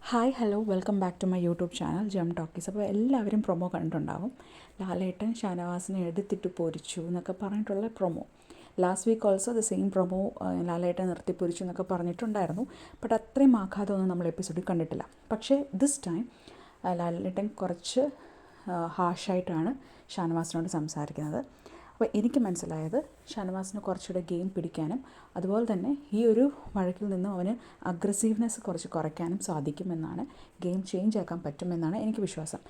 Hi hello welcome back to my YouTube channel Gem Talkies. അപ്പോൾ എല്ലാവരും promo കണ്ടിട്ടുണ്ടാകും. ലാലേട്ടൻ ഷാനവാസിനെ എടുത്തിട്ട് പൊരിച്ചു എന്നൊക്കെ പറഞ്ഞിട്ടുള്ള promo. Last week also the same promo Lalettan നിർത്തി പൊരിച്ചു എന്നൊക്കെ പറഞ്ഞിട്ടുണ്ടായിരുന്നു. ബട്ട് അത്രയും ആഘാതമൊന്നും നമ്മൾ എപ്പിസോഡിൽ കണ്ടിട്ടില്ല. പക്ഷേ ദിസ് ടൈം ലാലേട്ടൻ കുറച്ച് ഹാഷായിട്ടാണ് ഷാനവാസിനോട് സംസാരിക്കുന്നത്. അപ്പോൾ എനിക്ക് മനസ്സിലായത് ഷാനവാസിന് കുറച്ചുകൂടെ ഗെയിം പിടിക്കാനും അതുപോലെ തന്നെ ഈ ഒരു വഴക്കിൽ നിന്നും അവന് അഗ്രസീവ്നെസ് കുറച്ച് കുറയ്ക്കാനും സാധിക്കുമെന്നാണ്, ഗെയിം ചേഞ്ച് ആക്കാൻ പറ്റുമെന്നാണ് എനിക്ക് വിശ്വാസം.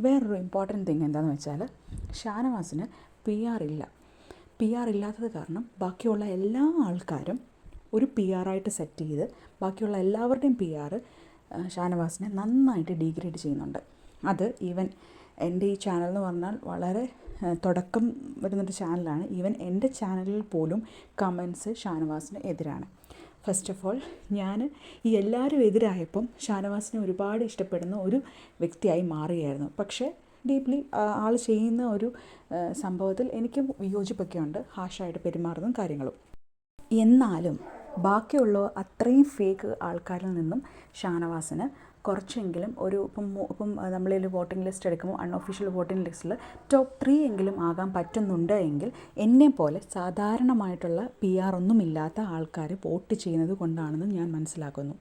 വേറൊരു ഇമ്പോർട്ടൻറ്റ് തിങ് എന്താണെന്ന് വെച്ചാൽ ഷാനവാസിന് PR ഇല്ല. PR ഇല്ലാത്തത് കാരണം ബാക്കിയുള്ള എല്ലാ ആൾക്കാരും ഒരു PR ആയിട്ട് സെറ്റ് ചെയ്ത് ബാക്കിയുള്ള എല്ലാവരുടെയും PR ഷാനവാസിനെ നന്നായിട്ട് ഡീഗ്രേഡ് ചെയ്യുന്നുണ്ട്. അത് ഈവൻ എൻ്റെ ഈ ചാനൽ എന്ന് പറഞ്ഞാൽ വളരെ തുടക്കം വരുന്നൊരു ചാനലാണ്. ഈവൻ എൻ്റെ ചാനലിൽ പോലും കമൻസ് ഷാനവാസിന് എതിരാണ്. ഫസ്റ്റ് ഓഫ് ഓൾ ഞാൻ ഈ എല്ലാവരും എതിരായപ്പം ഷാനവാസിനെ ഒരുപാട് ഇഷ്ടപ്പെടുന്ന ഒരു വ്യക്തിയായി മാറുകയായിരുന്നു. പക്ഷേ ഡീപ്ലി ആൾ ചെയ്യുന്ന ഒരു സംഭവത്തിൽ എനിക്ക് വിയോജിപ്പൊക്കെ ഉണ്ട്, ഹാഷായിട്ട് പെരുമാറുന്നതും കാര്യങ്ങളും. എന്നാലും ബാക്കിയുള്ള അത്രയും ഫേക്ക് ആൾക്കാരിൽ നിന്നും ഷാനവാസിന് കുറച്ചെങ്കിലും ഇപ്പം നമ്മളൊരു വോട്ടിംഗ് ലിസ്റ്റ് എടുക്കുമ്പോൾ അൺഒഫീഷ്യൽ വോട്ടിംഗ് ലിസ്റ്റിൽ ടോപ്പ് 3 എങ്കിലും ആകാൻ പറ്റുന്നുണ്ട് എങ്കിൽ എന്നെപ്പോലെ സാധാരണമായിട്ടുള്ള PR ഒന്നുമില്ലാത്ത ആൾക്കാർ വോട്ട് ചെയ്യുന്നത് കൊണ്ടാണെന്ന് ഞാൻ മനസ്സിലാക്കുന്നു.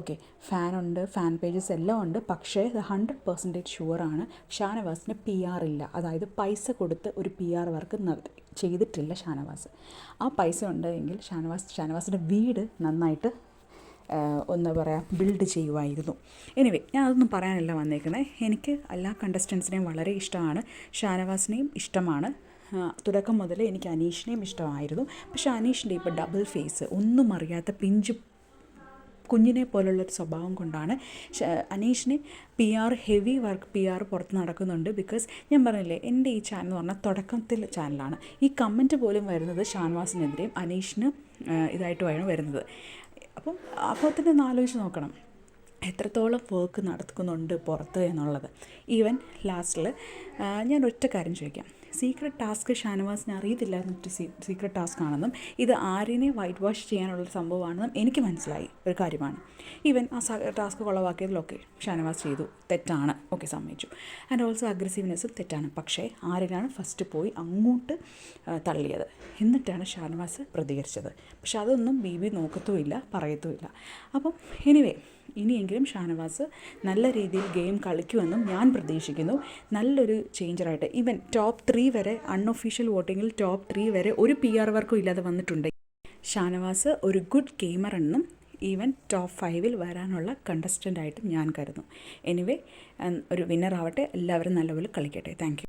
ഓക്കെ, ഫാനുണ്ട്, ഫാൻ പേജസ് എല്ലാം ഉണ്ട്. പക്ഷേ 100% ഷുവറാണ് ഷാനവാസിന് PR ഇല്ല. അതായത് പൈസ കൊടുത്ത് ഒരു PR വർക്ക് ചെയ്തിട്ടില്ല ഷാനവാസ്. ആ പൈസ ഉണ്ടെങ്കിൽ ഷാനവാസിൻ്റെ വീട് നന്നായിട്ട് ബിൽഡ് ചെയ്യുമായിരുന്നു. എനിവേ, ഞാൻ അതൊന്നും പറയാനല്ല വന്നേക്കണേ. എനിക്ക് എല്ലാ കണ്ടസ്റ്റൻസിനെയും വളരെ ഇഷ്ടമാണ്. ഷാനവാസിനെയും ഇഷ്ടമാണ്. തുടക്കം മുതൽ എനിക്ക് അനീഷിനെയും ഇഷ്ടമായിരുന്നു. പക്ഷേ അനീഷിൻ്റെ ഇപ്പോൾ ഡബിൾ ഫേസ്, ഒന്നും അറിയാത്ത പിഞ്ചു കുഞ്ഞിനെ പോലുള്ളൊരു സ്വഭാവം കൊണ്ടാണ് അനീഷിന് ഹെവി വർക്ക് PR പുറത്ത് നടക്കുന്നുണ്ട്. ബിക്കോസ് ഞാൻ പറഞ്ഞില്ലേ, എൻ്റെ ഈ ചാനൽ എന്ന് പറഞ്ഞാൽ തുടക്കത്തിൽ ചാനലാണ്. ഈ കമൻറ്റ് പോലും വരുന്നത് ഷാനവാസിനെതിരെയും അനീഷിന് ഇതായിട്ടുമാണ് വരുന്നത്. അപ്പോൾ തന്നെ ഒന്ന് ആലോചിച്ച് നോക്കണം എത്രത്തോളം വർക്ക് നടക്കുന്നുണ്ട് പുറത്ത് എന്നുള്ളത്. ഈവൻ ലാസ്റ്റിൽ ഞാൻ ഒറ്റ കാര്യം ചോദിക്കാം. സീക്രട്ട് ടാസ്ക് ഷാനവാസിന് അറിയത്തില്ല എന്നിട്ട് സീക്രട്ട് ടാസ്ക് ആണെന്നും ഇത് ആര്യനെ വൈറ്റ് വാഷ് ചെയ്യാനുള്ള സംഭവമാണെന്നും എനിക്ക് മനസ്സിലായി ഒരു കാര്യമാണ്. ഈവൻ ആ ടാസ്ക് കൊളവാക്കിയതിലൊക്കെ ഷാനവാസ് ചെയ്തു, തെറ്റാണ്, ഓക്കെ, സമ്മതിച്ചു. ആൻഡ് ഓൾസോ അഗ്രസീവ്നെസ്സും തെറ്റാണ്. പക്ഷേ ആര്യനാണ് ഫസ്റ്റ് പോയി അങ്ങോട്ട് തള്ളിയത്, എന്നിട്ടാണ് ഷാനവാസ് പ്രതികരിച്ചത്. പക്ഷെ അതൊന്നും ബി നോക്കത്തുമില്ല, പറയത്തുമില്ല. അപ്പം എനിവേ, ഇനിയെങ്കിലും ഷാനവാസ് നല്ല രീതിയിൽ ഗെയിം കളിക്കുമെന്നും ഞാൻ പ്രതീക്ഷിക്കുന്നു. നല്ലൊരു ചേഞ്ചറായിട്ട് ഈവൻ ടോപ്പ് 3 വരെ, അൺഒഫീഷ്യൽ വോട്ടിങ്ങിൽ ടോപ്പ് 3 വരെ ഒരു PR വർക്കും ഇല്ലാതെ വന്നിട്ടുണ്ട്. ഷാനവാസ് ഒരു ഗുഡ് ഗെയിമർ എന്നും ഈവൻ ടോപ്പ് 5 വരാനുള്ള കണ്ടസ്റ്റൻ്റായിട്ട് ഞാൻ കരുതുന്നു. എനിവേ, ഒരു വിന്നർ ആവട്ടെ, എല്ലാവരും നല്ലപോലെ കളിക്കട്ടെ. Thank U.